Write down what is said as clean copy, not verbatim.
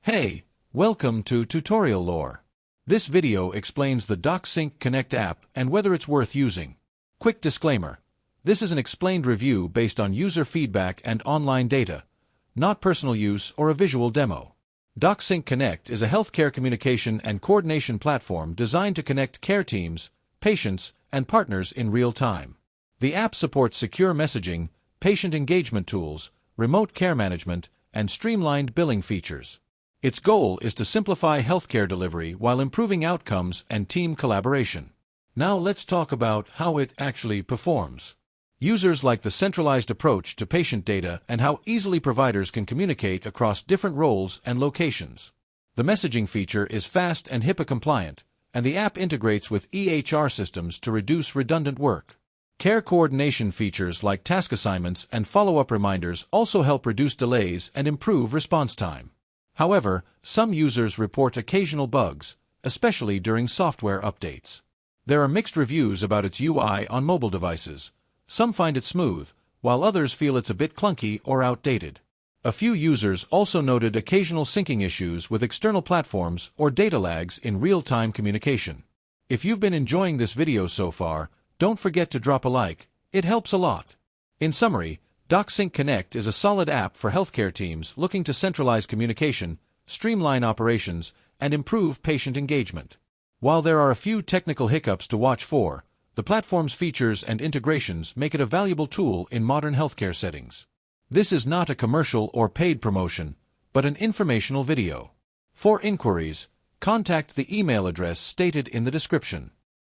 Hey, welcome to Tutorial Lore. This video explains the Docsink Connect app and whether it's worth using. Quick disclaimer. This is an explained review based on user feedback and online data, not personal use or a visual demo. Docsink Connect is a healthcare communication and coordination platform designed to connect care teams, patients, and partners in real time. The app supports secure messaging, patient engagement tools, remote care management, and streamlined billing features. Its goal is to simplify healthcare delivery while improving outcomes and team collaboration. Now let's talk about how it actually performs. Users like the centralized approach to patient data and how easily providers can communicate across different roles and locations. The messaging feature is fast and HIPAA-compliant, and the app integrates with EHR systems to reduce redundant work. Care coordination features like task assignments and follow-up reminders also help reduce delays and improve response time. However, some users report occasional bugs, especially during software updates. There are mixed reviews about its UI on mobile devices. Some find it smooth, while others feel it's a bit clunky or outdated. A few users also noted occasional syncing issues with external platforms or data lags in real-time communication. If you've been enjoying this video so far, don't forget to drop a like. It helps a lot. In summary, Docsink Connect is a solid app for healthcare teams looking to centralize communication, streamline operations, and improve patient engagement. While there are a few technical hiccups to watch for, the platform's features and integrations make it a valuable tool in modern healthcare settings. This is not a commercial or paid promotion, but an informational video. For inquiries, contact the email address stated in the description.